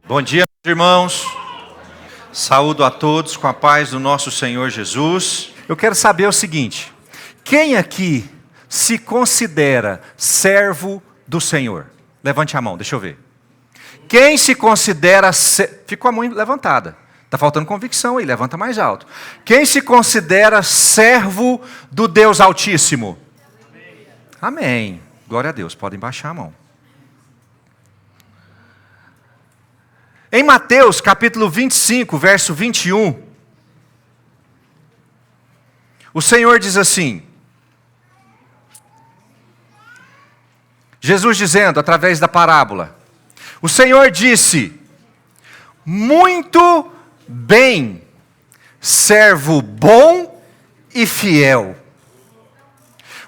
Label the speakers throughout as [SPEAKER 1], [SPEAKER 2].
[SPEAKER 1] Bom dia, meus irmãos. Saúdo a todos com a paz do nosso Senhor Jesus. Eu quero saber o seguinte: quem aqui se considera servo do Senhor? Levante a mão, deixa eu ver. Quem se considera... Ficou a mão levantada. Está faltando convicção aí, levanta mais alto. Quem se considera servo do Deus Altíssimo? Amém. Glória a Deus, podem baixar a mão. Em Mateus capítulo 25, verso 21, o Senhor diz assim, Jesus dizendo através da parábola, o Senhor disse, muito bem, servo bom e fiel.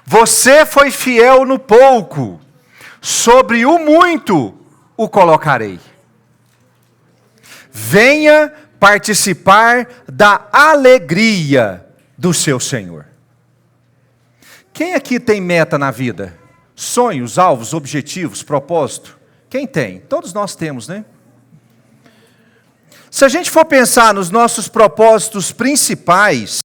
[SPEAKER 1] Você foi fiel no pouco, sobre o muito o colocarei. Venha participar da alegria do seu Senhor. Quem aqui tem meta na vida? Sonhos, alvos, objetivos, propósito? Quem tem? Todos nós temos, né? Se a gente for pensar nos nossos propósitos principais,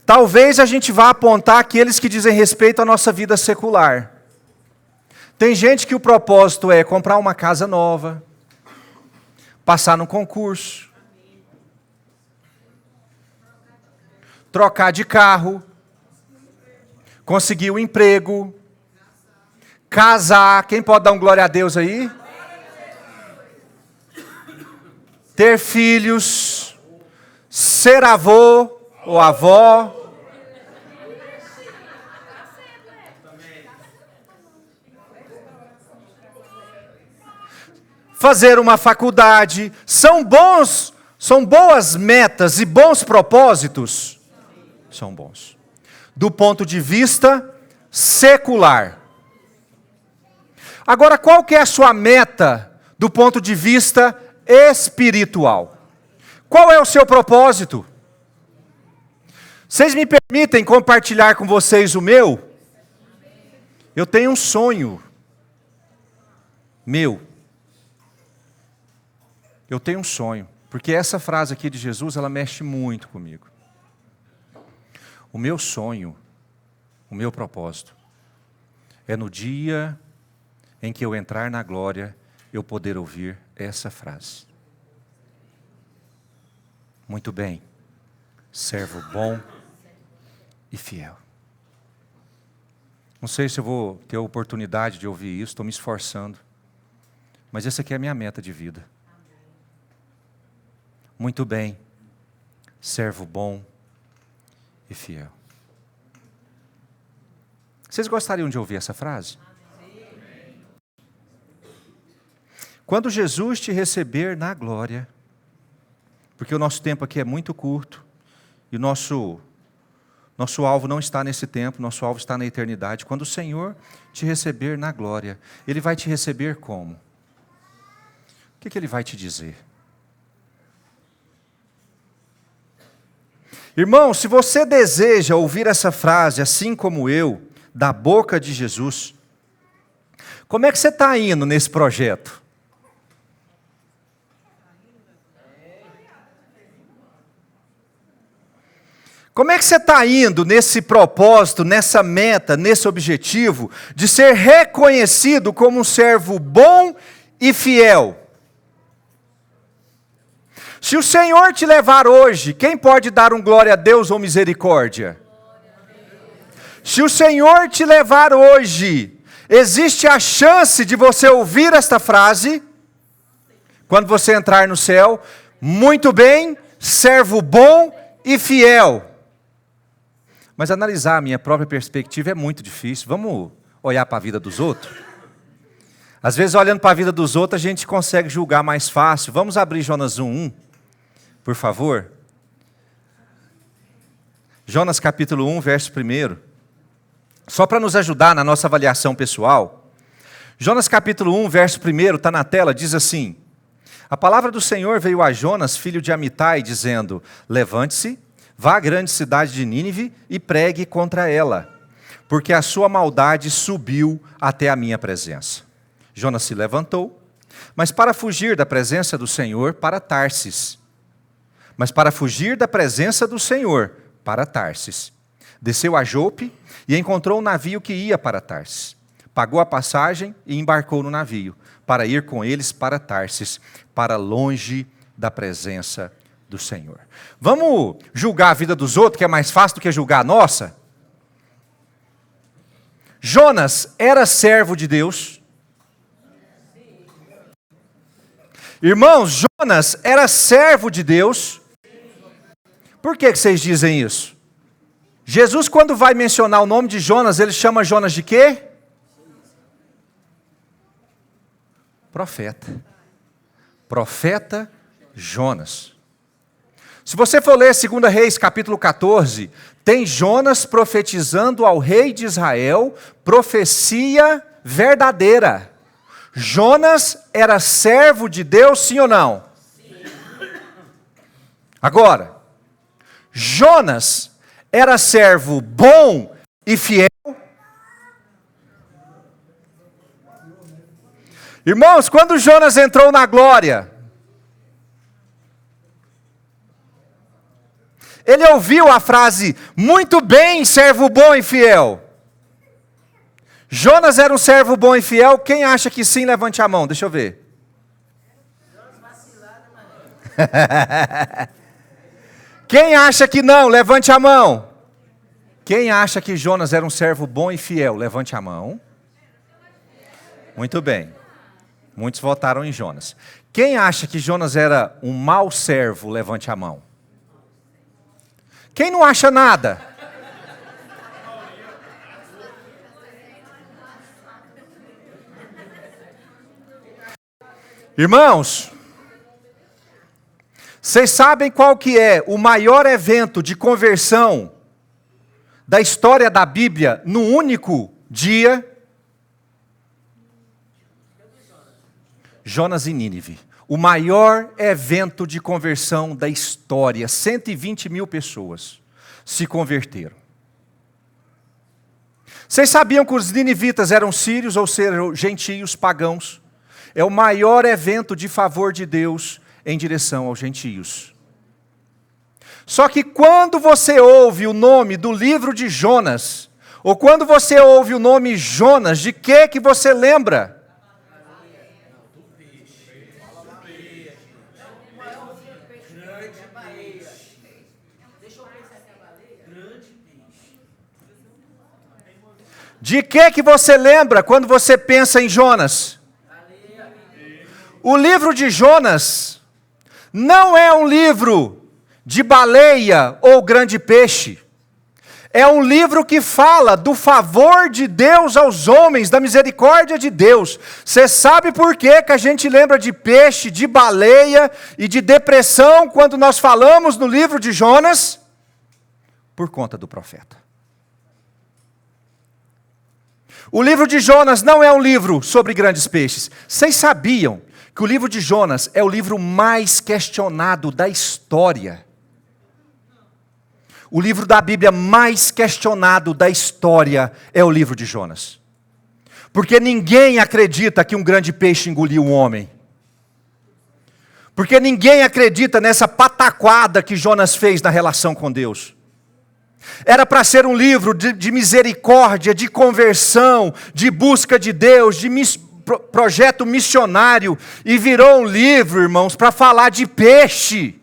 [SPEAKER 1] talvez a gente vá apontar aqueles que dizem respeito à nossa vida secular. Tem gente que o propósito é comprar uma casa nova, passar num concurso, trocar de carro, conseguir um emprego, casar. Quem pode dar um glória a Deus aí? Ter filhos, ser avô ou avó. Fazer uma faculdade. São boas metas e bons propósitos? São bons. Do ponto de vista secular. Agora, qual que é a sua meta do ponto de vista espiritual? Qual é o seu propósito? Vocês me permitem compartilhar com vocês o meu? Eu tenho um sonho. Eu tenho um sonho. Porque essa frase aqui de Jesus, ela mexe muito comigo. O meu sonho, o meu propósito, é no dia em que eu entrar na glória, eu poder ouvir essa frase. Muito bem, servo bom e fiel. Não sei se eu vou ter a oportunidade de ouvir isso, estou me esforçando. Mas essa aqui é a minha meta de vida. Muito bem, servo bom e fiel. Vocês gostariam de ouvir essa frase? Quando Jesus te receber na glória, porque o nosso tempo aqui é muito curto, e o nosso alvo não está nesse tempo, nosso alvo está na eternidade. Quando o Senhor te receber na glória, Ele vai te receber como? O que Ele vai te dizer? Irmão, se você deseja ouvir essa frase, assim como eu, da boca de Jesus, como é que você está indo nesse projeto? Como é que você está indo nesse propósito, nessa meta, nesse objetivo, de ser reconhecido como um servo bom e fiel? Se o Senhor te levar hoje, quem pode dar um glória a Deus ou misericórdia? Se o Senhor te levar hoje, existe a chance de você ouvir esta frase, quando você entrar no céu, muito bem, servo bom e fiel. Mas analisar a minha própria perspectiva é muito difícil. Vamos olhar para a vida dos outros? Às vezes, olhando para a vida dos outros, a gente consegue julgar mais fácil. Vamos abrir Jonas 1:1, por favor. Jonas capítulo 1, verso 1. Só para nos ajudar na nossa avaliação pessoal. Jonas capítulo 1, verso 1, está na tela, diz assim: a palavra do Senhor veio a Jonas, filho de Amitai, dizendo: levante-se, vá à grande cidade de Nínive e pregue contra ela, porque a sua maldade subiu até a minha presença. Jonas se levantou, Mas para fugir da presença do Senhor, para Tarsis. Mas para fugir da presença do Senhor, para Tarsis. Desceu a Jope e encontrou um navio que ia para Tarsis. Pagou a passagem e embarcou no navio, para ir com eles para Tarsis, para longe da presença do Senhor. Vamos julgar a vida dos outros, que é mais fácil do que julgar a nossa? Jonas era servo de Deus. Irmãos, Jonas era servo de Deus. Por que vocês dizem isso? Jesus, quando vai mencionar o nome de Jonas, ele chama Jonas de quê? Profeta. Profeta Jonas. Se você for ler 2 Reis, capítulo 14, tem Jonas profetizando ao rei de Israel, profecia verdadeira. Jonas era servo de Deus, sim ou não? Sim. Agora, Jonas era servo bom e fiel? Irmãos, quando Jonas entrou na glória, ele ouviu a frase, muito bem, servo bom e fiel. Jonas era um servo bom e fiel, quem acha que sim, levante a mão, deixa eu ver. Quem acha que não, levante a mão. Quem acha que Jonas era um servo bom e fiel, levante a mão. Muito bem, muitos votaram em Jonas. Quem acha que Jonas era um mau servo, levante a mão. Quem não acha nada? Irmãos, vocês sabem qual que é o maior evento de conversão da história da Bíblia num único dia? Jonas e Nínive. O maior evento de conversão da história. 120 mil pessoas se converteram. Vocês sabiam que os ninivitas eram sírios, ou seja, gentios, pagãos? É o maior evento de favor de Deus em direção aos gentios. Só que quando você ouve o nome do livro de Jonas, ou quando você ouve o nome Jonas, de que você lembra? De que você lembra quando você pensa em Jonas? O livro de Jonas não é um livro de baleia ou grande peixe. É um livro que fala do favor de Deus aos homens, da misericórdia de Deus. Você sabe por que a gente lembra de peixe, de baleia e de depressão quando nós falamos no livro de Jonas? Por conta do profeta. O livro de Jonas não é um livro sobre grandes peixes. Vocês sabiam que o livro de Jonas é o livro mais questionado da história? O livro da Bíblia mais questionado da história é o livro de Jonas. Porque ninguém acredita que um grande peixe engoliu um homem. Porque ninguém acredita nessa pataquada que Jonas fez na relação com Deus. Era para ser um livro de misericórdia, de conversão, de busca de Deus, de projeto missionário. E virou um livro, irmãos, para falar de peixe.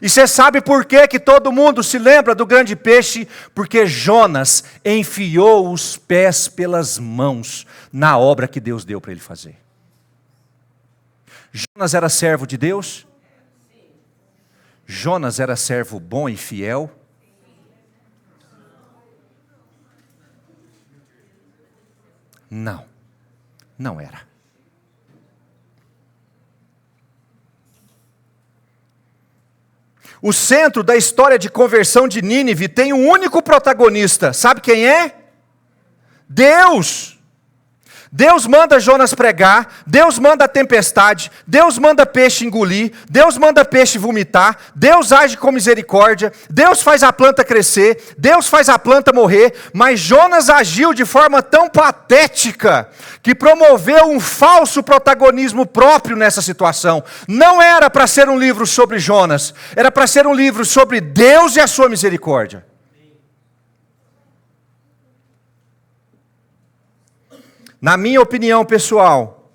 [SPEAKER 1] E você sabe por que todo mundo se lembra do grande peixe? Porque Jonas enfiou os pés pelas mãos na obra que Deus deu para ele fazer. Jonas era servo de Deus? Jonas era servo bom e fiel? Não, não era. O centro da história de conversão de Nínive tem um único protagonista. Sabe quem é? Deus. Deus manda Jonas pregar, Deus manda a tempestade, Deus manda peixe engolir, Deus manda peixe vomitar, Deus age com misericórdia, Deus faz a planta crescer, Deus faz a planta morrer, mas Jonas agiu de forma tão patética que promoveu um falso protagonismo próprio nessa situação. Não era para ser um livro sobre Jonas, era para ser um livro sobre Deus e a sua misericórdia. Na minha opinião pessoal,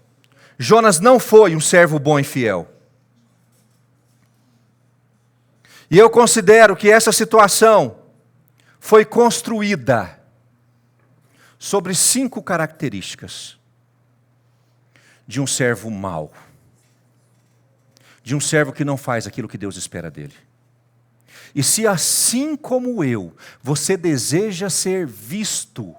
[SPEAKER 1] Jonas não foi um servo bom e fiel. E eu considero que essa situação foi construída sobre 5 características de um servo mau. De um servo que não faz aquilo que Deus espera dele. E se assim como eu, você deseja ser visto,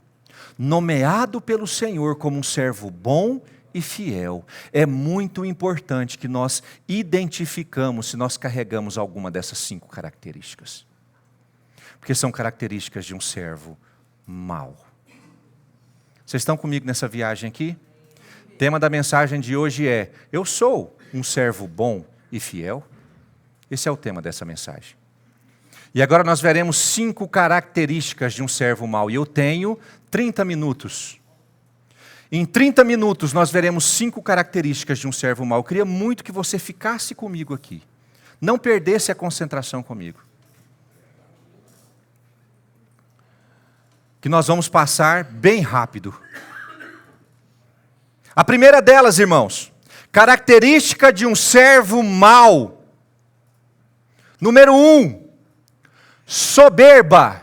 [SPEAKER 1] nomeado pelo Senhor como um servo bom e fiel, é muito importante que nós identificamos se nós carregamos alguma dessas 5 características. Porque são características de um servo mau. Vocês estão comigo nessa viagem aqui? O tema da mensagem de hoje é: eu sou um servo bom e fiel? Esse é o tema dessa mensagem. E agora nós veremos 5 características de um servo mau. E eu tenho 30 minutos. Em 30 minutos nós veremos 5 características de um servo mau. Eu queria muito que você ficasse comigo aqui. Não perdesse a concentração comigo. Que nós vamos passar bem rápido. A primeira delas, irmãos, característica de um servo mau. Número 1. Soberba.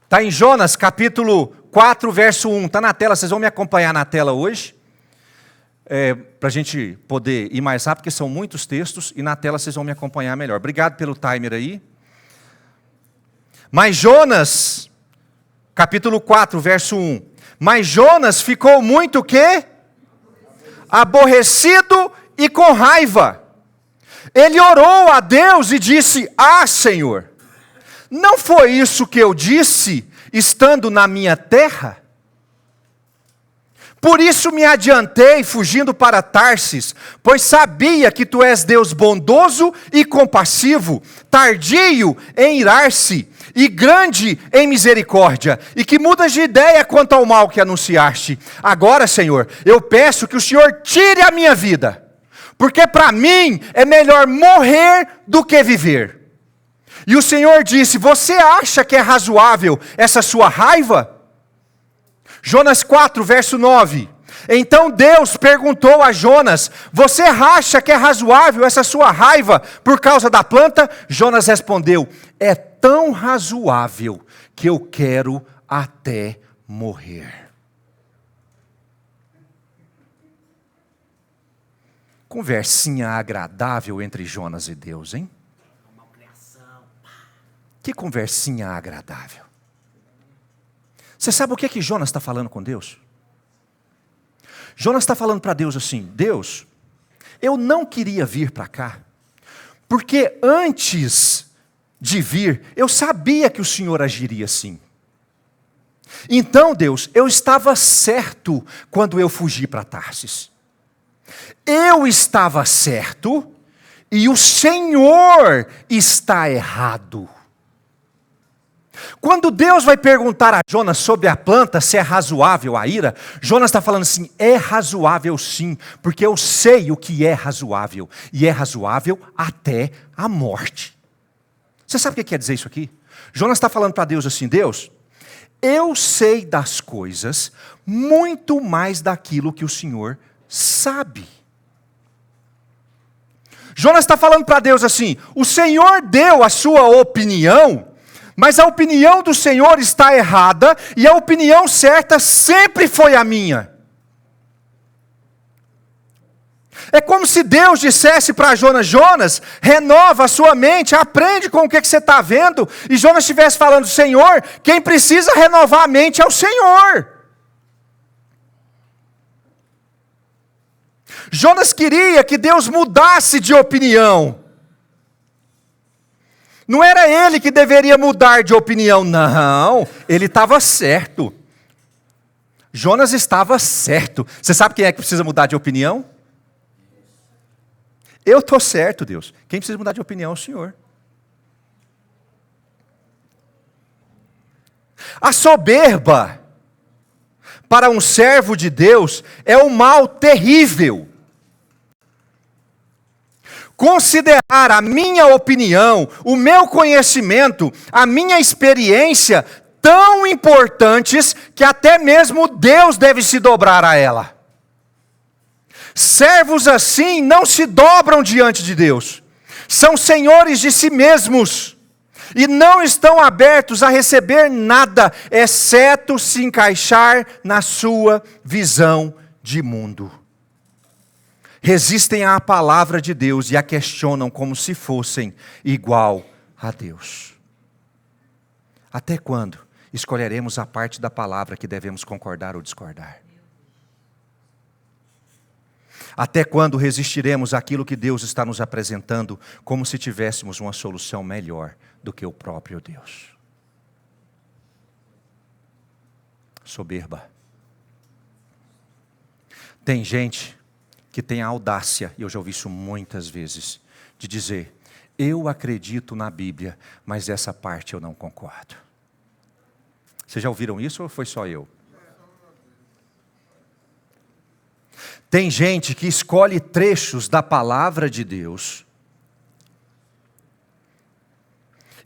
[SPEAKER 1] Está em Jonas capítulo 4, verso 1. Está na tela, vocês vão me acompanhar na tela hoje. Para a gente poder ir mais rápido, porque são muitos textos, e na tela vocês vão me acompanhar melhor. Obrigado pelo timer aí. Mas Jonas, capítulo 4, verso 1. Mas Jonas ficou muito o quê? Aborrecido e com raiva. Ele orou a Deus e disse: Ah, Senhor, não foi isso que eu disse, estando na minha terra? Por isso me adiantei, fugindo para Tarsis, pois sabia que tu és Deus bondoso e compassivo, tardio em irar-se e grande em misericórdia, e que mudas de ideia quanto ao mal que anunciaste. Agora, Senhor, eu peço que o Senhor tire a minha vida, porque para mim é melhor morrer do que viver. E o Senhor disse: você acha que é razoável essa sua raiva? Jonas 4, verso 9. Então Deus perguntou a Jonas: você acha que é razoável essa sua raiva por causa da planta? Jonas respondeu: é tão razoável que eu quero até morrer. Conversinha agradável entre Jonas e Deus, hein? Que conversinha agradável. Você sabe o que é que Jonas está falando com Deus? Jonas está falando para Deus assim: Deus, eu não queria vir para cá, porque antes de vir, eu sabia que o Senhor agiria assim. Então, Deus, eu estava certo quando eu fugi para Tarsis. Eu estava certo e o Senhor está errado. Quando Deus vai perguntar a Jonas sobre a planta, se é razoável a ira, Jonas está falando assim: é razoável sim, porque eu sei o que é razoável, e é razoável até a morte. Você sabe o que quer dizer isso aqui? Jonas está falando para Deus assim: Deus, eu sei das coisas muito mais daquilo que o Senhor sabe. Jonas está falando para Deus assim: o Senhor deu a sua opinião, mas a opinião do Senhor está errada, e a opinião certa sempre foi a minha. É como se Deus dissesse para Jonas: Jonas, renova a sua mente, aprende com o que você está vendo, e Jonas estivesse falando: Senhor, quem precisa renovar a mente é o Senhor. Jonas queria que Deus mudasse de opinião. Não era ele que deveria mudar de opinião, não, ele estava certo. Jonas estava certo. Você sabe quem é que precisa mudar de opinião? Eu estou certo, Deus. Quem precisa mudar de opinião é o Senhor. A soberba, para um servo de Deus, é um mal terrível. Considerar a minha opinião, o meu conhecimento, a minha experiência tão importantes que até mesmo Deus deve se dobrar a ela. Servos assim não se dobram diante de Deus. São senhores de si mesmos e não estão abertos a receber nada, exceto se encaixar na sua visão de mundo. Resistem à palavra de Deus e a questionam como se fossem igual a Deus. Até quando escolheremos a parte da palavra que devemos concordar ou discordar? Até quando resistiremos àquilo que Deus está nos apresentando como se tivéssemos uma solução melhor do que o próprio Deus? Soberba. Tem gente que tem a audácia, e eu já ouvi isso muitas vezes, de dizer: eu acredito na Bíblia, mas essa parte eu não concordo. Vocês já ouviram isso ou foi só eu? Tem gente que escolhe trechos da palavra de Deus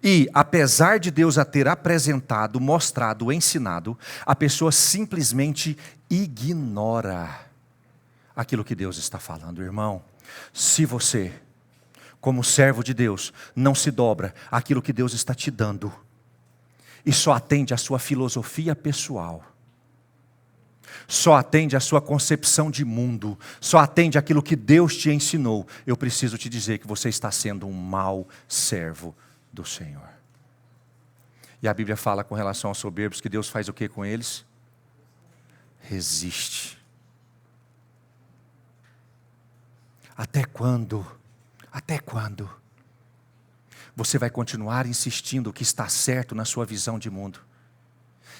[SPEAKER 1] e, apesar de Deus a ter apresentado, mostrado, ensinado, a pessoa simplesmente ignora aquilo que Deus está falando. Irmão, se você, como servo de Deus, não se dobra àquilo que Deus está te dando e só atende à sua filosofia pessoal, só atende à sua concepção de mundo, só atende àquilo que Deus te ensinou, eu preciso te dizer que você está sendo um mau servo do Senhor. E a Bíblia fala com relação aos soberbos que Deus faz o que com eles? Resiste. Até quando? Até quando? Você vai continuar insistindo que está certo na sua visão de mundo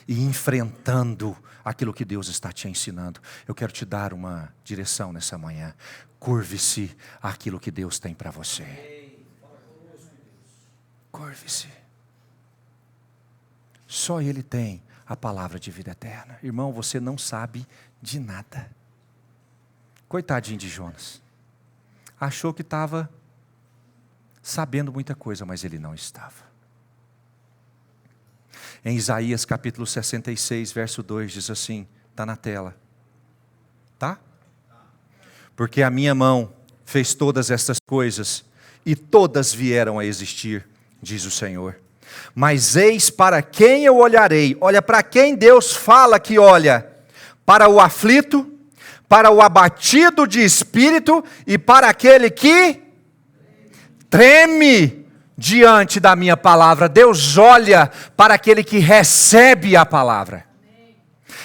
[SPEAKER 1] e enfrentando aquilo que Deus está te ensinando? Eu quero te dar uma direção nessa manhã. Curve-se àquilo que Deus tem para você. Curve-se. Só Ele tem a palavra de vida eterna. Irmão, você não sabe de nada. Coitadinho de Jonas. Achou que estava sabendo muita coisa, mas ele não estava. Em Isaías capítulo 66, verso 2, diz assim, está na tela. Tá? Porque a minha mão fez todas estas coisas, e todas vieram a existir, diz o Senhor. Mas eis para quem eu olharei. Olha, para quem Deus fala que olha? Para o aflito, para o abatido de espírito e para aquele que treme diante da minha palavra. Deus olha para aquele que recebe a palavra.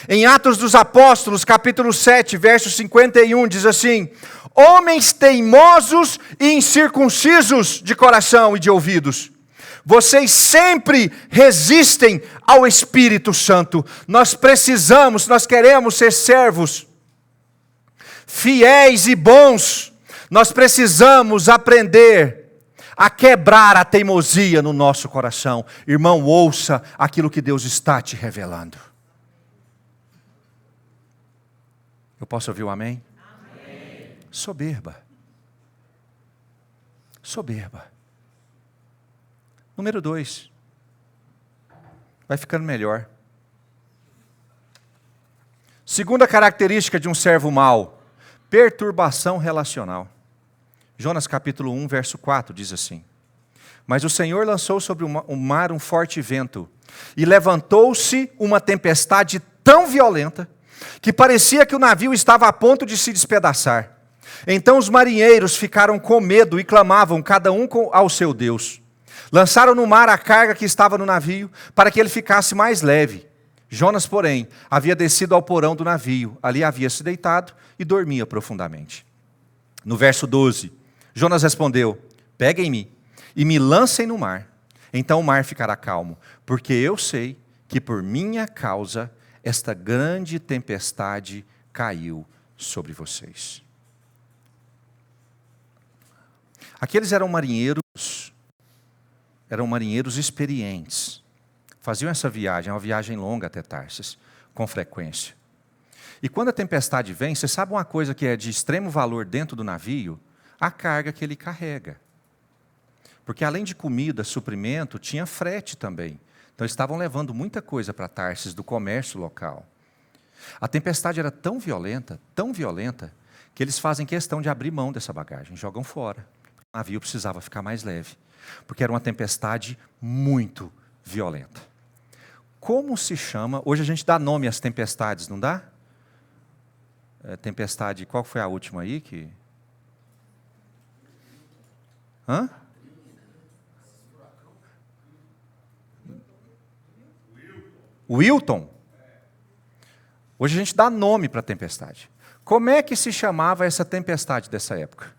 [SPEAKER 1] Em Atos dos Apóstolos, capítulo 7, verso 51, diz assim: homens teimosos e incircuncisos de coração e de ouvidos, vocês sempre resistem ao Espírito Santo. Nós precisamos, nós queremos ser servos fiéis e bons. Nós precisamos aprender a quebrar a teimosia no nosso coração. Irmão, ouça aquilo que Deus está te revelando. Eu posso ouvir um amém? Amém. Soberba. Soberba. Número 2. Vai ficando melhor. Segunda característica de um servo mau: perturbação relacional. Jonas capítulo 1, verso 4 diz assim: mas o Senhor lançou sobre o mar um forte vento, e levantou-se uma tempestade tão violenta, que parecia que o navio estava a ponto de se despedaçar. Então os marinheiros ficaram com medo e clamavam, cada um ao seu Deus. Lançaram no mar a carga que estava no navio, para que ele ficasse mais leve. Jonas, porém, havia descido ao porão do navio, ali havia se deitado e dormia profundamente. No verso 12, Jonas respondeu: peguem-me e me lancem no mar, então o mar ficará calmo, porque eu sei que por minha causa esta grande tempestade caiu sobre vocês. Aqueles eram marinheiros experientes. Faziam essa viagem, uma viagem longa até Tarsis, com frequência. E quando a tempestade vem, você sabe uma coisa que é de extremo valor dentro do navio? A carga que ele carrega. Porque além de comida, suprimento, tinha frete também. Então estavam levando muita coisa para Tarsis do comércio local. A tempestade era tão violenta, que eles fazem questão de abrir mão dessa bagagem, jogam fora. O navio precisava ficar mais leve, porque era uma tempestade muito violenta. Como se chama? Hoje a gente dá nome às tempestades, não dá? Tempestade, qual foi a última aí? Hã? Wilton? Hoje a gente dá nome para a tempestade. Como é que se chamava essa tempestade dessa época?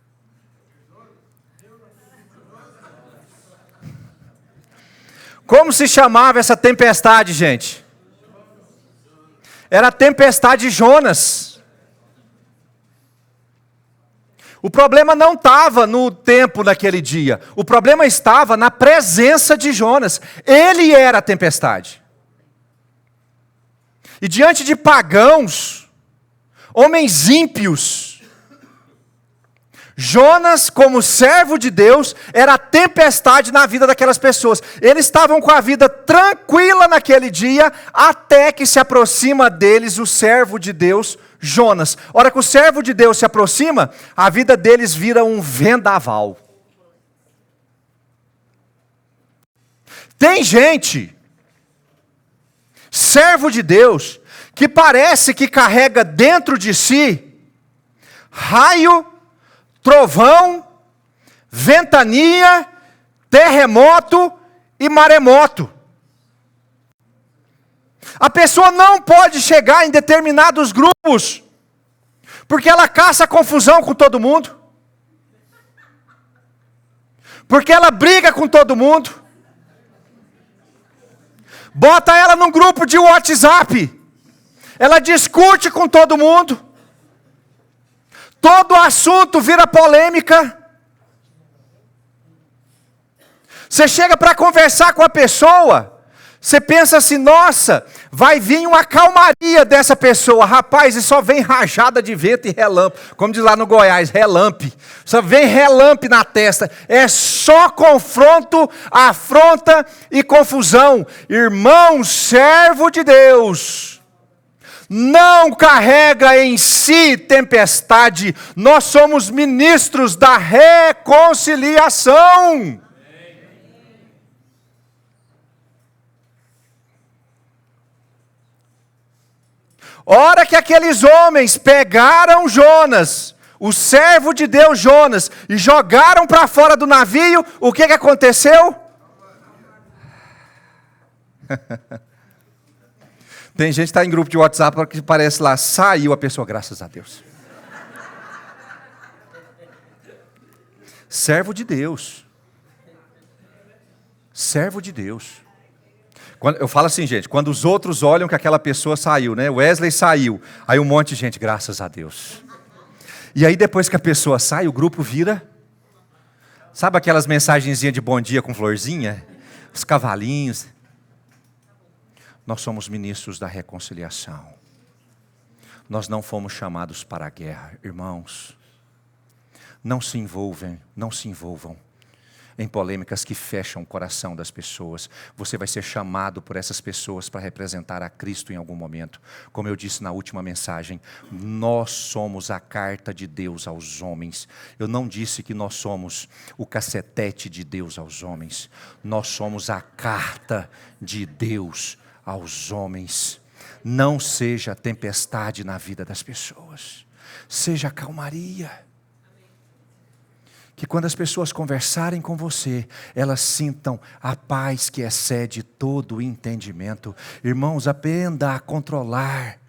[SPEAKER 1] Como se chamava essa tempestade, gente? Era a tempestade Jonas. O problema não estava no tempo daquele dia. O problema estava na presença de Jonas. Ele era a tempestade. E diante de pagãos, homens ímpios, Jonas, como servo de Deus, era a tempestade na vida daquelas pessoas. Eles estavam com a vida tranquila naquele dia, até que se aproxima deles o servo de Deus, Jonas. A hora que o servo de Deus se aproxima, a vida deles vira um vendaval. Tem gente, servo de Deus, que parece que carrega dentro de si raio, trovão, ventania, terremoto e maremoto. A pessoa não pode chegar em determinados grupos, porque ela caça confusão com todo mundo, porque ela briga com todo mundo. Bota ela num grupo de WhatsApp, ela discute com todo mundo, todo assunto vira polêmica. Você chega para conversar com a pessoa, você pensa assim, nossa, vai vir uma calmaria dessa pessoa. Rapaz, e só vem rajada de vento e relâmpago. Como diz lá no Goiás, relampe. Só vem relampe na testa. É só confronto, afronta e confusão. Irmão, servo de Deus, não carrega em si tempestade. Nós somos ministros da reconciliação. Hora que aqueles homens pegaram Jonas, o servo de Deus Jonas, e jogaram para fora do navio, o que aconteceu? Tem gente que está em grupo de WhatsApp que parece lá, saiu a pessoa, graças a Deus. Servo de Deus. Servo de Deus. Eu falo assim, gente, quando os outros olham que aquela pessoa saiu, né? Wesley saiu, aí um monte de gente, graças a Deus. E aí depois que a pessoa sai, o grupo vira, sabe aquelas mensagenzinhas de bom dia com florzinha? Os cavalinhos. Nós somos ministros da reconciliação. Nós não fomos chamados para a guerra, irmãos. Não se envolvam em polêmicas que fecham o coração das pessoas. Você vai ser chamado por essas pessoas para representar a Cristo em algum momento. Como eu disse na última mensagem, nós somos a carta de Deus aos homens. Eu não disse que nós somos o cacetete de Deus aos homens. Nós somos a carta de Deus aos homens. Não seja tempestade na vida das pessoas. Seja calmaria. Que quando as pessoas conversarem com você, elas sintam a paz que excede todo o entendimento. Irmãos, aprenda a controlar.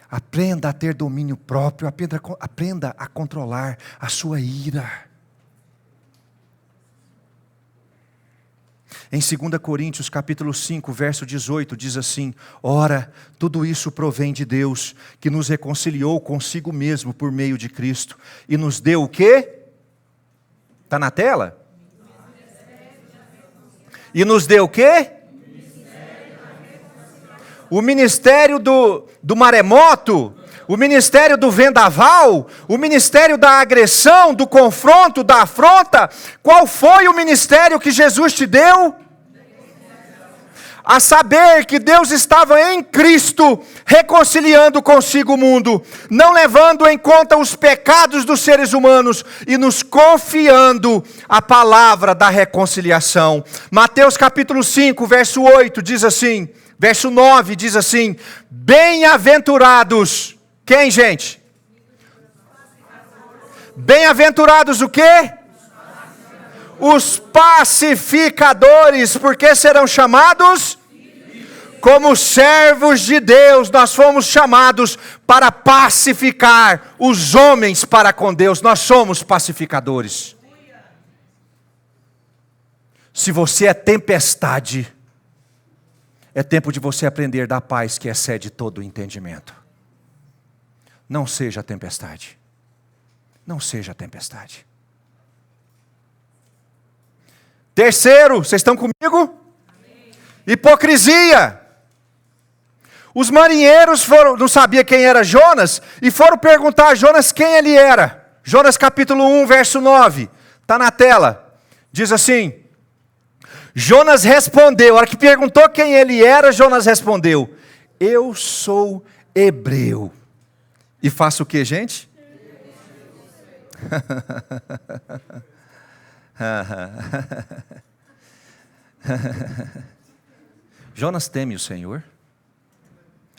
[SPEAKER 1] Aprenda a ter domínio próprio. Aprenda a controlar a sua ira. Em 2 Coríntios capítulo 5, verso 18, diz assim: ora, tudo isso provém de Deus, que nos reconciliou consigo mesmo por meio de Cristo, e nos deu o quê? Está na tela? E nos deu o quê? O ministério do maremoto, o ministério do vendaval, o ministério da agressão, do confronto, da afronta. Qual foi o ministério que Jesus te deu? A saber que Deus estava em Cristo, reconciliando consigo o mundo, não levando em conta os pecados dos seres humanos e nos confiando a palavra da reconciliação. Mateus capítulo 5, verso 8 diz assim, verso 9 diz assim: bem-aventurados, quem, gente? Bem-aventurados o quê? Os pacificadores, porque serão chamados como servos de Deus. Nós fomos chamados para pacificar os homens para com Deus. Nós somos pacificadores. Se você é tempestade, é tempo de você aprender da paz que excede todo o entendimento. Não seja tempestade. Não seja tempestade. Terceiro, vocês estão comigo? Amém. Hipocrisia. Os marinheiros não sabiam quem era Jonas, e foram perguntar a Jonas quem ele era. Jonas capítulo 1, verso 9. Está na tela. Diz assim: Jonas respondeu, a hora que perguntou quem ele era, Jonas respondeu: eu sou hebreu. E faço o que, gente? Jonas teme o Senhor.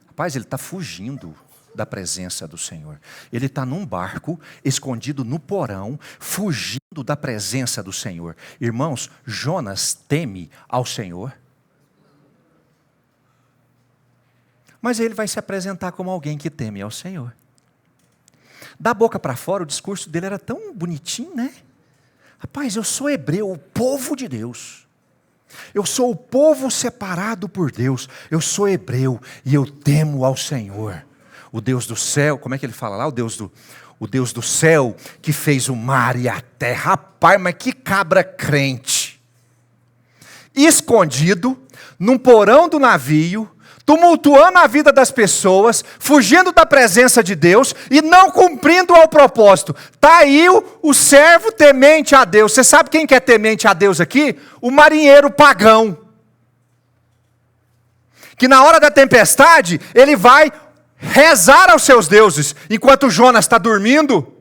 [SPEAKER 1] Rapaz, ele está fugindo da presença do Senhor. Ele está num barco, escondido no porão, fugindo da presença do Senhor. Irmãos, Jonas teme ao Senhor. Mas ele vai se apresentar como alguém que teme ao Senhor. Da boca para fora, o discurso dele era tão bonitinho, né? Rapaz, eu sou hebreu, o povo de Deus. Eu sou o povo separado por Deus. Eu sou hebreu e eu temo ao Senhor. O Deus do céu, como é que ele fala lá? O Deus do céu que fez o mar e a terra. Rapaz, mas que cabra crente. Escondido, num porão do navio, tumultuando a vida das pessoas, fugindo da presença de Deus e não cumprindo ao propósito. Está aí o servo temente a Deus. Você sabe quem que é temente a Deus aqui? O marinheiro pagão. Que na hora da tempestade, ele vai rezar aos seus deuses, enquanto Jonas está dormindo.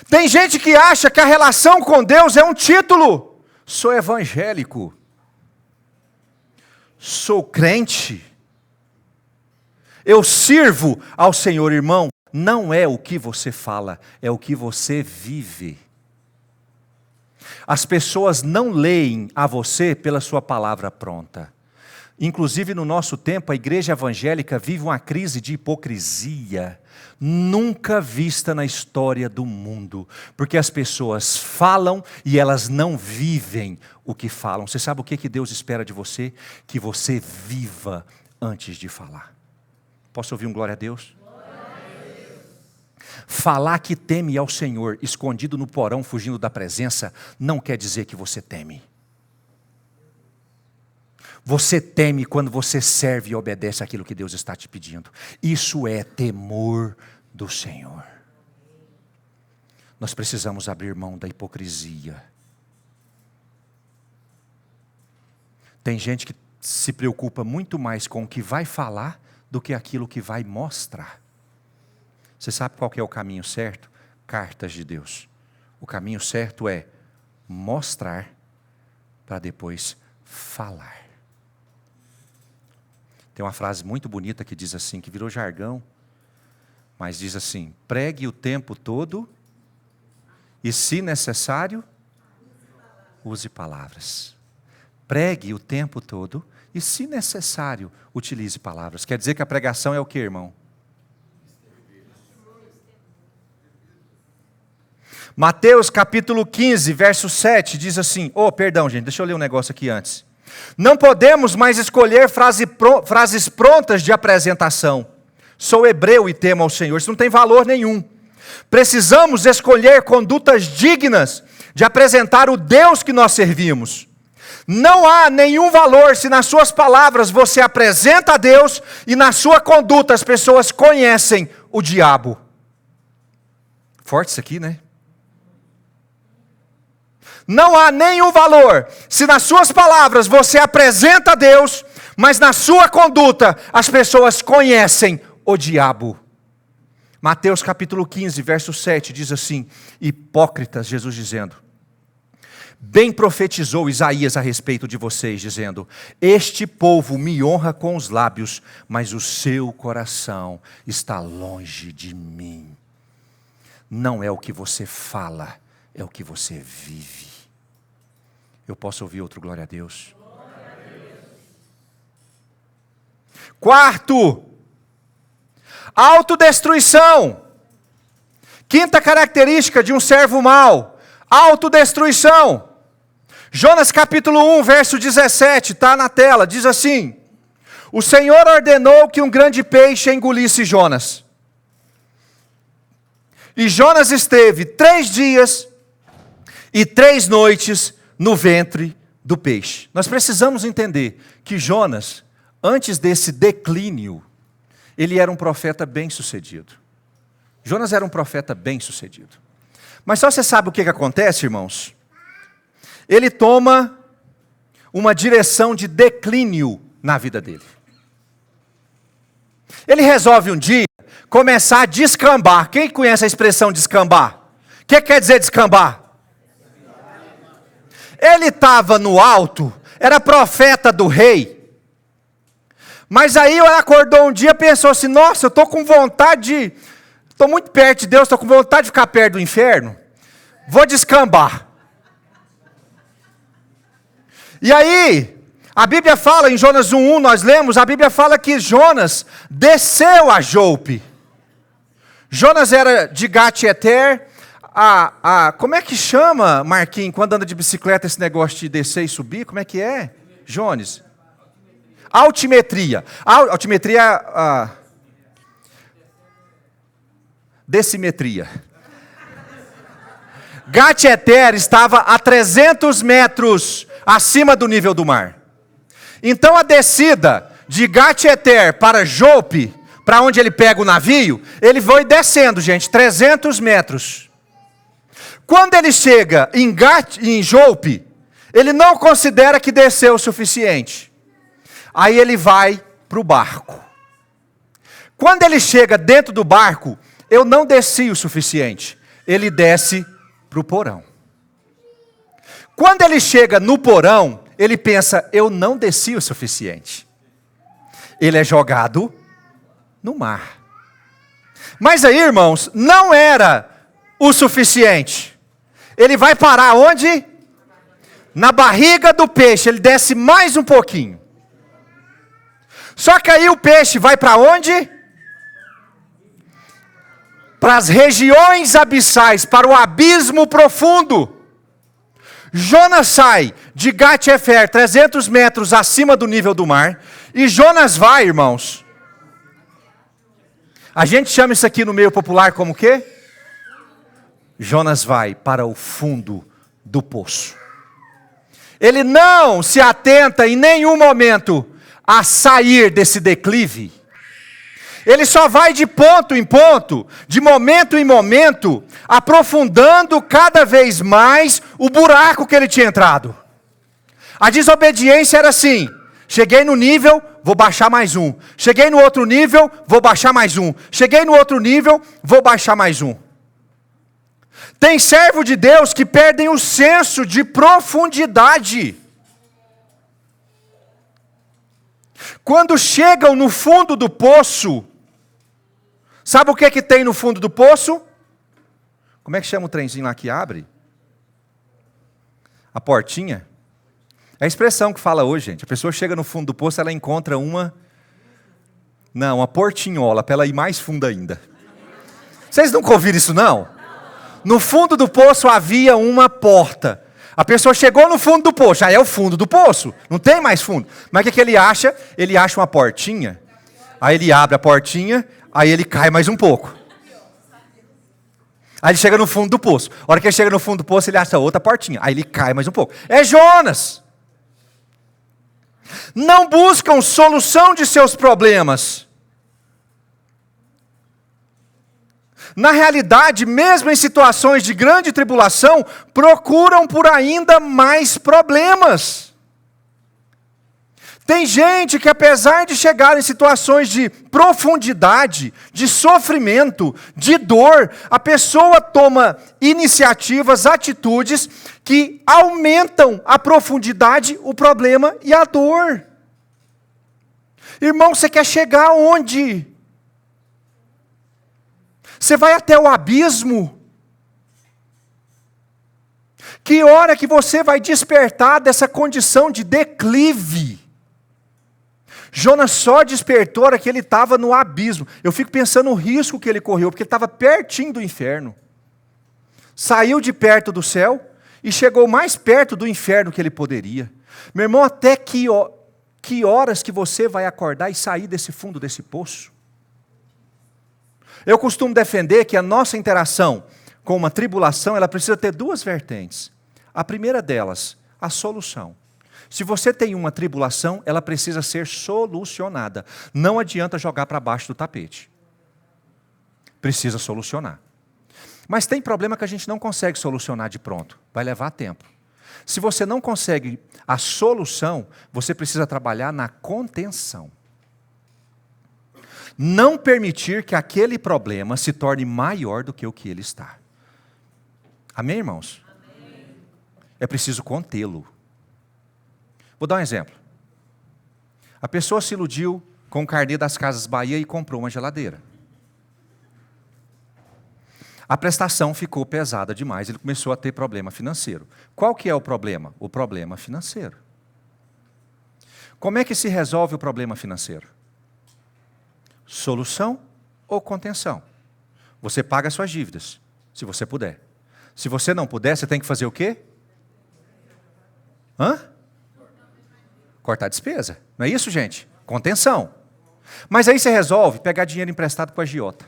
[SPEAKER 1] Tem gente que acha que a relação com Deus é um título. Sou evangélico. Sou crente, eu sirvo ao Senhor. Irmão, não é o que você fala, é o que você vive. As pessoas não leem a você pela sua palavra pronta. Inclusive no nosso tempo, a igreja evangélica vive uma crise de hipocrisia, nunca vista na história do mundo, porque as pessoas falam e elas não vivem o que falam. Você sabe o que Deus espera de você? Que você viva antes de falar. Posso ouvir um glória a Deus? Falar que teme ao Senhor, escondido no porão, fugindo da presença, não quer dizer que você teme. Você teme quando você serve e obedece aquilo que Deus está te pedindo. Isso é temor do Senhor. Nós precisamos abrir mão da hipocrisia. Tem gente que se preocupa muito mais com o que vai falar do que aquilo que vai mostrar. Você sabe qual que é o caminho certo? Cartas de Deus. O caminho certo é mostrar para depois falar. Tem uma frase muito bonita que diz assim, que virou jargão, mas diz assim: pregue o tempo todo e, se necessário, use palavras. Pregue o tempo todo e, se necessário, utilize palavras. Quer dizer que a pregação é o que, irmão? Mateus capítulo 15, verso 7, diz assim, perdão gente, deixa eu ler um negócio aqui antes. Não podemos mais escolher frases prontas de apresentação. Sou hebreu e temo ao Senhor, isso não tem valor nenhum. Precisamos escolher condutas dignas de apresentar o Deus que nós servimos. Não há nenhum valor se nas suas palavras você apresenta a Deus e na sua conduta as pessoas conhecem o diabo. Forte isso aqui, né? Não há nenhum valor se nas suas palavras você apresenta a Deus, mas na sua conduta as pessoas conhecem o diabo. Mateus capítulo 15, verso 7 diz assim, hipócritas, Jesus dizendo, bem profetizou Isaías a respeito de vocês, dizendo, este povo me honra com os lábios, mas o seu coração está longe de mim. Não é o que você fala, é o que você vive. Eu posso ouvir outro glória a Deus? Glória a Deus. Quarto, autodestruição. Quinta característica de um servo mau, autodestruição. Jonas capítulo 1, verso 17, está na tela, diz assim, o Senhor ordenou que um grande peixe engolisse Jonas. E Jonas esteve 3 dias e 3 noites no ventre do peixe. Nós precisamos entender que Jonas, antes desse declínio, ele era um profeta bem-sucedido. Jonas era um profeta bem-sucedido. Mas só você sabe o que acontece, irmãos? Ele toma uma direção de declínio na vida dele. Ele resolve um dia começar a descambar. Quem conhece a expressão descambar? O que quer dizer descambar? Ele estava no alto, era profeta do rei. Mas aí ele acordou um dia e pensou assim, nossa, eu estou com vontade estou muito perto de Deus, estou com vontade de ficar perto do inferno. Vou descambar. E aí, a Bíblia fala, em Jonas 1:1, nós lemos, a Bíblia fala que Jonas desceu a Jope. Jonas era de Gat-Heter, como é que chama, Marquinhos, quando anda de bicicleta esse negócio de descer e subir? Como é que é, Jones? Altimetria. Altimetria, decimetria. Gat-Heter estava a 300 metros acima do nível do mar. Então a descida de Gat-Heter para Jope, para onde ele pega o navio, ele foi descendo, gente, 300 metros. Quando ele chega em Jope, ele não considera que desceu o suficiente. Aí ele vai para o barco. Quando ele chega dentro do barco, eu não desci o suficiente. Ele desce para o porão. Quando ele chega no porão, ele pensa, eu não desci o suficiente. Ele é jogado no mar. Mas aí, irmãos, não era o suficiente. Ele vai parar onde? Na barriga do peixe, ele desce mais um pouquinho. Só que aí o peixe vai para onde? Para as regiões abissais, para o abismo profundo. Jonas sai de Gat-Hefer, 300 metros acima do nível do mar, e Jonas vai, irmãos. A gente chama isso aqui no meio popular como o quê? Jonas vai para o fundo do poço. Ele não se atenta em nenhum momento a sair desse declive. Ele só vai de ponto em ponto, de momento em momento, aprofundando cada vez mais o buraco que ele tinha entrado. A desobediência era assim: cheguei no nível, vou baixar mais um. Cheguei no outro nível, vou baixar mais um. Cheguei no outro nível, vou baixar mais um. Tem servo de Deus que perdem o senso de profundidade. Quando chegam no fundo do poço, sabe o que tem no fundo do poço? Como é que chama o trenzinho lá que abre? A portinha? É a expressão que fala hoje, gente. A pessoa chega no fundo do poço, ela encontra uma portinhola, para ela ir mais fundo ainda. Vocês nunca ouviram isso, não? No fundo do poço havia uma porta. A pessoa chegou no fundo do poço, já é o fundo do poço, não tem mais fundo. Mas o que ele acha? Ele acha uma portinha, aí ele abre a portinha, aí ele cai mais um pouco. Aí ele chega no fundo do poço. A hora que ele chega no fundo do poço, ele acha outra portinha, aí ele cai mais um pouco. É Jonas. Não buscam solução de seus problemas. Na realidade, mesmo em situações de grande tribulação, procuram por ainda mais problemas. Tem gente que, apesar de chegar em situações de profundidade, de sofrimento, de dor, a pessoa toma iniciativas, atitudes que aumentam a profundidade, o problema e a dor. Irmão, você quer chegar aonde? Você vai até o abismo? Que hora que você vai despertar dessa condição de declive? Jonas só despertou que ele estava no abismo. Eu fico pensando no risco que ele correu, porque ele estava pertinho do inferno. Saiu de perto do céu e chegou mais perto do inferno que ele poderia. Meu irmão, até que horas que você vai acordar e sair desse fundo desse poço? Eu costumo defender que a nossa interação com uma tribulação, ela precisa ter duas vertentes. A primeira delas, a solução. Se você tem uma tribulação, ela precisa ser solucionada. Não adianta jogar para baixo do tapete. Precisa solucionar. Mas tem problema que a gente não consegue solucionar de pronto. Vai levar tempo. Se você não consegue a solução, você precisa trabalhar na contenção. Não permitir que aquele problema se torne maior do que o que ele está. Amém, irmãos? Amém. É preciso contê-lo. Vou dar um exemplo. A pessoa se iludiu com o carnê das Casas Bahia e comprou uma geladeira. A prestação ficou pesada demais, ele começou a ter problema financeiro. Qual que é o problema? O problema financeiro. Como é que se resolve o problema financeiro? Solução ou contenção? Você paga suas dívidas, se você puder. Se você não puder, você tem que fazer o quê? Cortar a despesa. Não é isso, gente? Contenção. Mas aí você resolve pegar dinheiro emprestado com a agiota.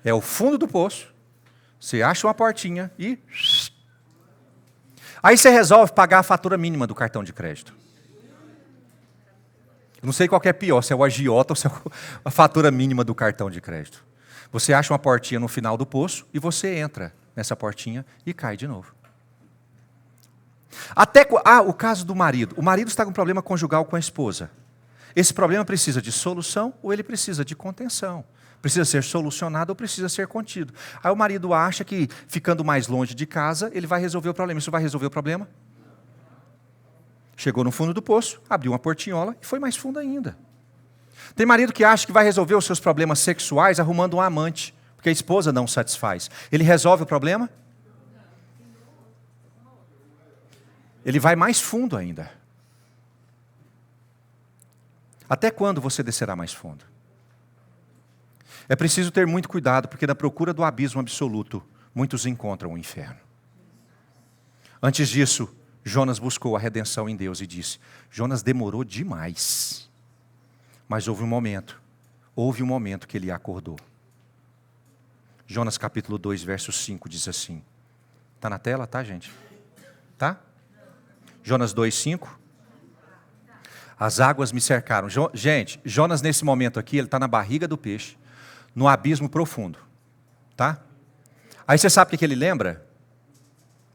[SPEAKER 1] É o fundo do poço, você acha uma portinha e... Aí você resolve pagar a fatura mínima do cartão de crédito. Eu não sei qual que é pior, se é o agiota ou se é a fatura mínima do cartão de crédito. Você acha uma portinha no final do poço e você entra nessa portinha e cai de novo. O caso do marido. O marido está com um problema conjugal com a esposa. Esse problema precisa de solução ou ele precisa de contenção? Precisa ser solucionado ou precisa ser contido? Aí o marido acha que ficando mais longe de casa, ele vai resolver o problema. Isso vai resolver o problema? Chegou no fundo do poço, abriu uma portinhola e foi mais fundo ainda. Tem marido que acha que vai resolver os seus problemas sexuais arrumando um amante, porque a esposa não satisfaz. Ele resolve o problema? Ele vai mais fundo ainda. Até quando você descerá mais fundo? É preciso ter muito cuidado, porque na procura do abismo absoluto, muitos encontram o inferno. Antes disso, Jonas buscou a redenção em Deus e disse, Jonas demorou demais, mas houve um momento que ele acordou. Jonas capítulo 2, verso 5 diz assim, está na tela, tá, gente? Tá? Jonas 2, 5. As águas me cercaram. Gente, Jonas nesse momento aqui, ele está na barriga do peixe, no abismo profundo, tá? Aí você sabe o que ele lembra?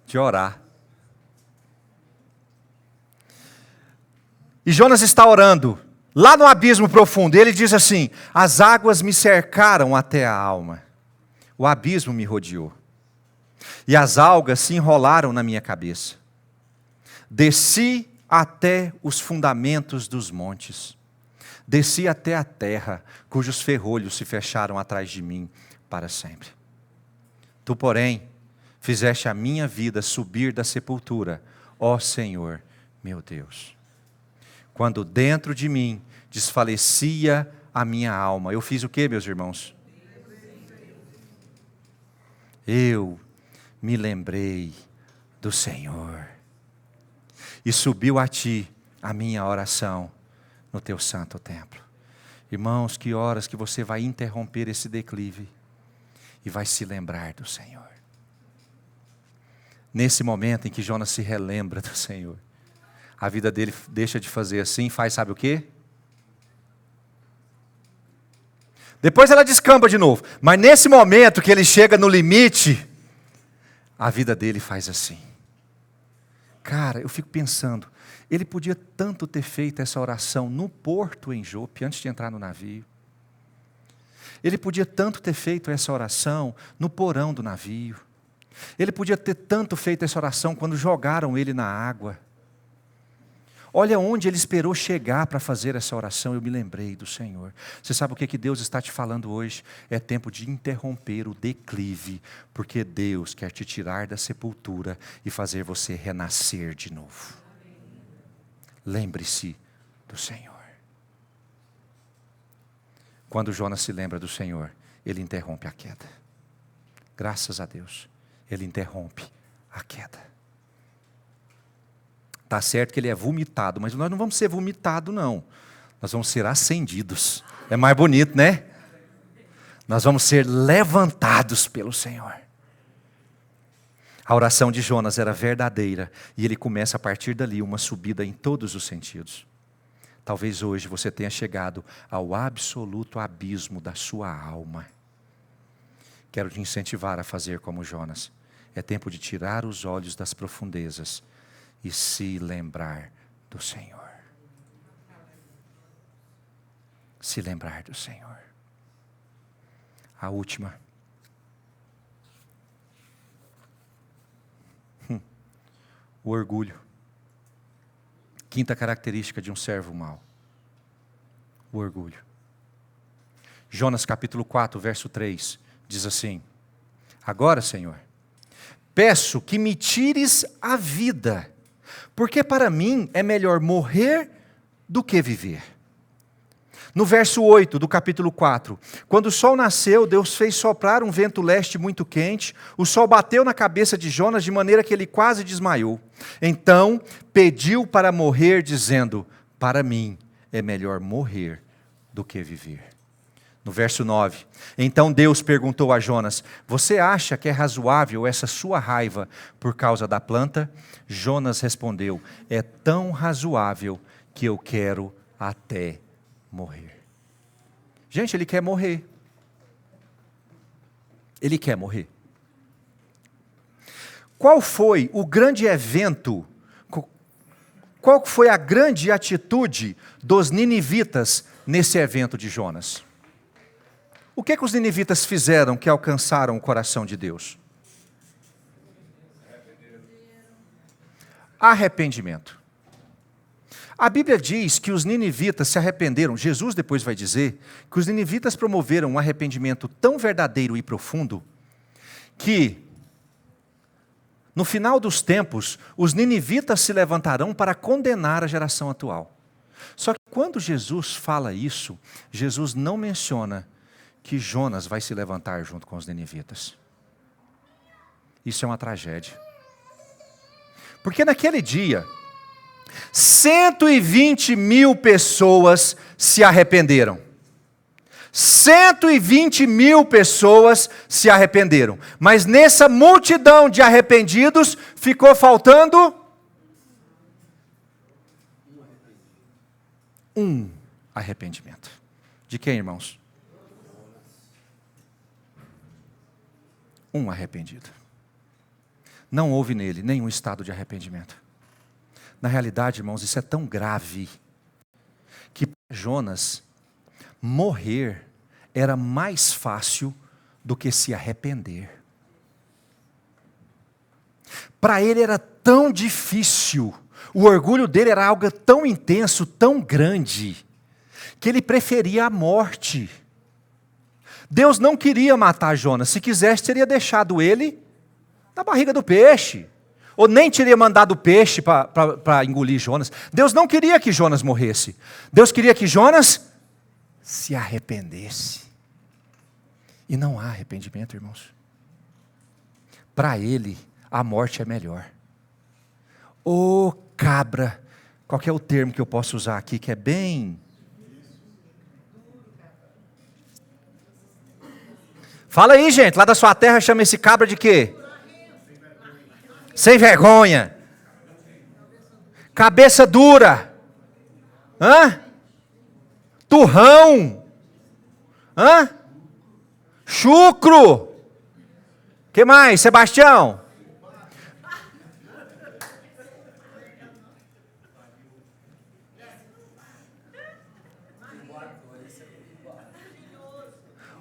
[SPEAKER 1] De orar. E Jonas está orando, lá no abismo profundo, e ele diz assim, as águas me cercaram até a alma, o abismo me rodeou, e as algas se enrolaram na minha cabeça. Desci até os fundamentos dos montes, desci até a terra, cujos ferrolhos se fecharam atrás de mim para sempre. Tu, porém, fizeste a minha vida subir da sepultura, ó Senhor, meu Deus. Quando dentro de mim desfalecia a minha alma. Eu fiz o quê, meus irmãos? eu me lembrei do Senhor. E subiu a ti a minha oração no teu santo templo. Irmãos, que horas que você vai interromper esse declive e vai se lembrar do Senhor. Nesse momento em que Jonas se relembra do Senhor, a vida dele deixa de fazer assim, faz sabe o quê? Depois ela descamba de novo. Mas nesse momento que ele chega no limite, a vida dele faz assim. Cara, eu fico pensando, ele podia tanto ter feito essa oração no porto em Jope, antes de entrar no navio. Ele podia tanto ter feito essa oração no porão do navio. Ele podia ter tanto feito essa oração quando jogaram ele na água. Olha onde ele esperou chegar para fazer essa oração, eu me lembrei do Senhor. Você sabe o que Deus está te falando hoje? É tempo de interromper o declive, porque Deus quer te tirar da sepultura e fazer você renascer de novo. Lembre-se do Senhor. Quando Jonas se lembra do Senhor, ele interrompe a queda. Graças a Deus, ele interrompe a queda. Está certo que ele é vomitado, mas nós não vamos ser vomitados não. Nós vamos ser ascendidos. É mais bonito, né? Nós vamos ser levantados pelo Senhor. A oração de Jonas era verdadeira e ele começa a partir dali uma subida em todos os sentidos. Talvez hoje você tenha chegado ao absoluto abismo da sua alma. Quero te incentivar a fazer como Jonas. É tempo de tirar os olhos das profundezas e se lembrar do Senhor. Se lembrar do Senhor. A última. O orgulho. Quinta característica de um servo mau. O orgulho. Jonas capítulo 4, verso 3, diz assim: Agora, Senhor, peço que me tires a vida, porque para mim é melhor morrer do que viver. No verso 8 do capítulo 4, quando o sol nasceu, Deus fez soprar um vento leste muito quente, o sol bateu na cabeça de Jonas de maneira que ele quase desmaiou. Então pediu para morrer, dizendo: para mim é melhor morrer do que viver. No verso 9, então Deus perguntou a Jonas: você acha que é razoável essa sua raiva por causa da planta? Jonas respondeu: é tão razoável que eu quero até morrer. Gente, ele quer morrer. Ele quer morrer. Qual foi o grande evento, qual foi a grande atitude dos ninivitas nesse evento de Jonas? O que os ninivitas fizeram que alcançaram o coração de Deus? Arrependimento. A Bíblia diz que os ninivitas se arrependeram, Jesus depois vai dizer, que os ninivitas promoveram um arrependimento tão verdadeiro e profundo, que, no final dos tempos, os ninivitas se levantarão para condenar a geração atual. Só que quando Jesus fala isso, Jesus não menciona que Jonas vai se levantar junto com os ninivitas. Isso é uma tragédia. Porque naquele dia, 120 mil pessoas se arrependeram. 120 mil pessoas se arrependeram. Mas nessa multidão de arrependidos, ficou faltando um arrependimento. De quem, irmãos? Um arrependido. Não houve nele nenhum estado de arrependimento. Na realidade, irmãos, isso é tão grave, que para Jonas, morrer era mais fácil do que se arrepender. Para ele era tão difícil, o orgulho dele era algo tão intenso, tão grande, que ele preferia a morte. Deus não queria matar Jonas, se quisesse teria deixado ele na barriga do peixe. Ou nem teria mandado o peixe para engolir Jonas. Deus não queria que Jonas morresse. Deus queria que Jonas se arrependesse. E não há arrependimento, irmãos. Para ele, a morte é melhor. Ô cabra, qual que é o termo que eu posso usar aqui, que é bem... Fala aí, gente, lá da sua terra chama esse cabra de quê? Sem vergonha. Cabeça dura. Hã? Turrão. Hã? Chucro. Que mais, Sebastião?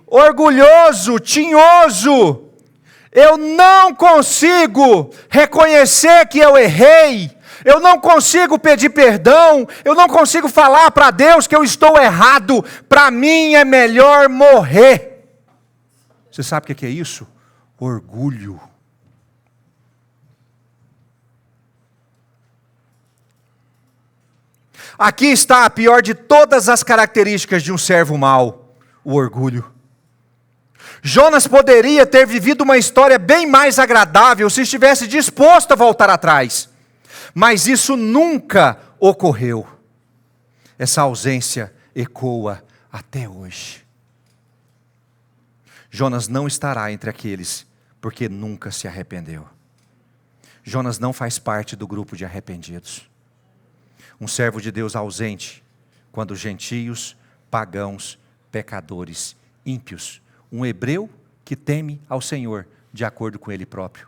[SPEAKER 1] Orgulhoso, tinhoso. Eu não consigo reconhecer que eu errei. Eu não consigo pedir perdão. Eu não consigo falar para Deus que eu estou errado. Para mim é melhor morrer. Você sabe o que é isso? Orgulho. Aqui está a pior de todas as características de um servo mau: o orgulho. Jonas poderia ter vivido uma história bem mais agradável se estivesse disposto a voltar atrás. Mas isso nunca ocorreu. Essa ausência ecoa até hoje. Jonas não estará entre aqueles porque nunca se arrependeu. Jonas não faz parte do grupo de arrependidos. Um servo de Deus ausente, quando gentios, pagãos, pecadores, ímpios, um hebreu que teme ao Senhor, de acordo com ele próprio,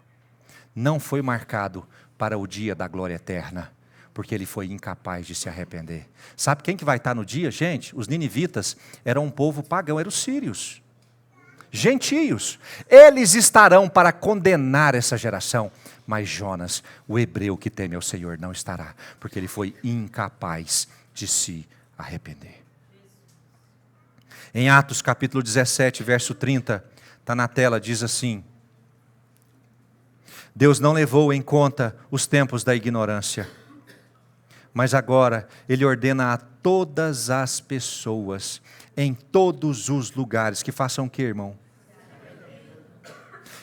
[SPEAKER 1] não foi marcado para o dia da glória eterna, porque ele foi incapaz de se arrepender. Sabe quem que vai estar no dia? Gente, os ninivitas eram um povo pagão, eram os sírios, gentios. Eles estarão para condenar essa geração, mas Jonas, o hebreu que teme ao Senhor, não estará, porque ele foi incapaz de se arrepender. Em Atos capítulo 17, verso 30, está na tela, diz assim: Deus não levou em conta os tempos da ignorância, mas agora Ele ordena a todas as pessoas, em todos os lugares, que façam o que, irmão?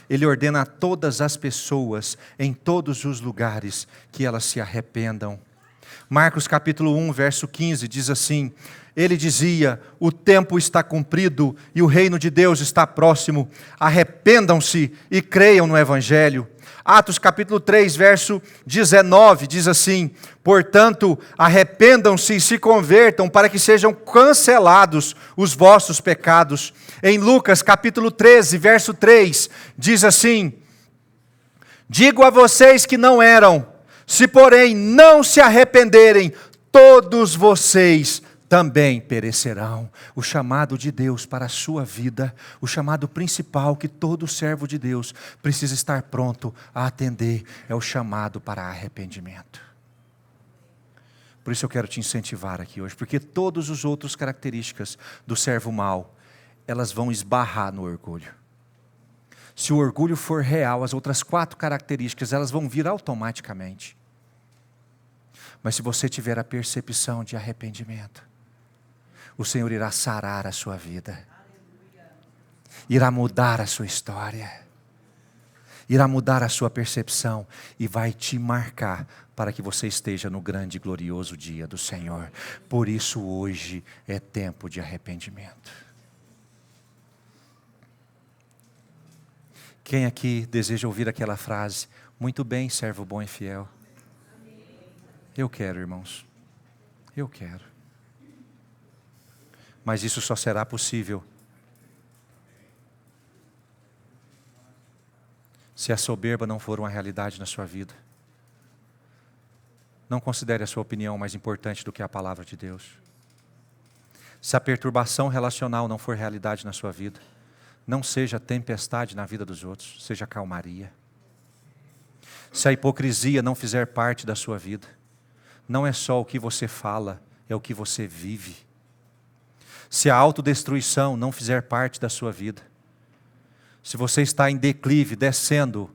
[SPEAKER 1] Ele ordena a todas as pessoas, em todos os lugares, que elas se arrependam. Marcos capítulo 1, verso 15, diz assim: Ele dizia: o tempo está cumprido e o reino de Deus está próximo. Arrependam-se e creiam no Evangelho. Atos capítulo 3, verso 19, diz assim: portanto, arrependam-se e se convertam para que sejam cancelados os vossos pecados. Em Lucas capítulo 13, verso 3, diz assim: digo a vocês que não eram, se porém não se arrependerem, todos vocês também perecerão. O chamado de Deus para a sua vida, o chamado principal que todo servo de Deus precisa estar pronto a atender, é o chamado para arrependimento. Por isso eu quero te incentivar aqui hoje, porque todas as outras características do servo mau, elas vão esbarrar no orgulho. Se o orgulho for real, as outras 4 características, elas vão vir automaticamente. Mas se você tiver a percepção de arrependimento, o Senhor irá sarar a sua vida, irá mudar a sua história, irá mudar a sua percepção e vai te marcar para que você esteja no grande e glorioso dia do Senhor. Por isso hoje é tempo de arrependimento. Quem aqui deseja ouvir aquela frase: muito bem, servo bom e fiel? Eu quero, irmãos, eu quero. Mas isso só será possível se a soberba não for uma realidade na sua vida. Não considere a sua opinião mais importante do que a palavra de Deus. Se a perturbação relacional não for realidade na sua vida, não seja tempestade na vida dos outros, seja calmaria. Se a hipocrisia não fizer parte da sua vida, não é só o que você fala, é o que você vive. Se a autodestruição não fizer parte da sua vida, se você está em declive, descendo,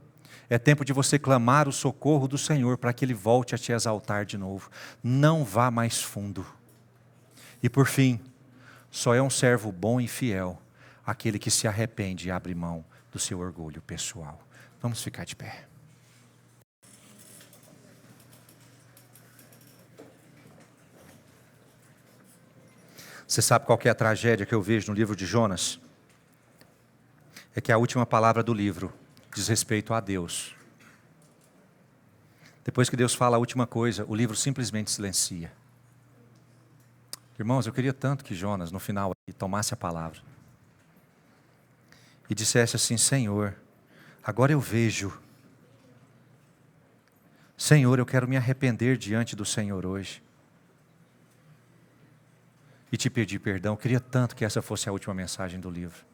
[SPEAKER 1] é tempo de você clamar o socorro do Senhor para que Ele volte a te exaltar de novo. Não vá mais fundo. E por fim, só é um servo bom e fiel aquele que se arrepende e abre mão do seu orgulho pessoal. Vamos ficar de pé. Você sabe qual que é a tragédia que eu vejo no livro de Jonas? É que a última palavra do livro diz respeito a Deus. Depois que Deus fala a última coisa, o livro simplesmente silencia. Irmãos, eu queria tanto que Jonas, no final, tomasse a palavra e dissesse assim: Senhor, agora eu vejo. Senhor, eu quero me arrepender diante do Senhor hoje e te pedir perdão. Eu queria tanto que essa fosse a última mensagem do livro,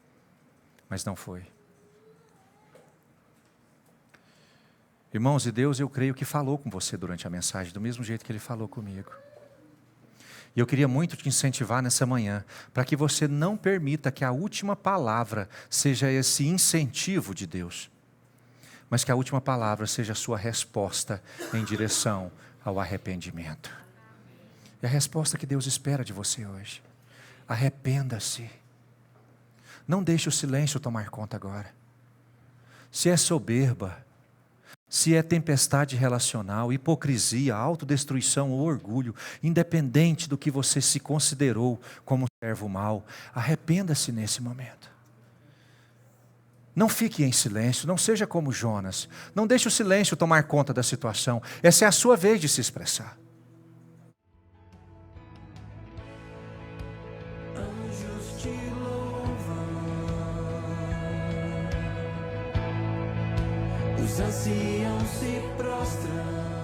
[SPEAKER 1] mas não foi. Irmãos, e Deus, eu creio que falou com você durante a mensagem, do mesmo jeito que Ele falou comigo. E eu queria muito te incentivar nessa manhã, para que você não permita que a última palavra seja esse incentivo de Deus, mas que a última palavra seja a sua resposta em direção ao arrependimento. É a resposta que Deus espera de você hoje. Arrependa-se. Não deixe o silêncio tomar conta agora. Se é soberba, se é tempestade relacional, hipocrisia, autodestruição ou orgulho, independente do que você se considerou como servo mau, arrependa-se nesse momento. Não fique em silêncio, não seja como Jonas. Não deixe o silêncio tomar conta da situação. Essa é a sua vez de se expressar.
[SPEAKER 2] Anjos te louvam, os anciãos se prostram.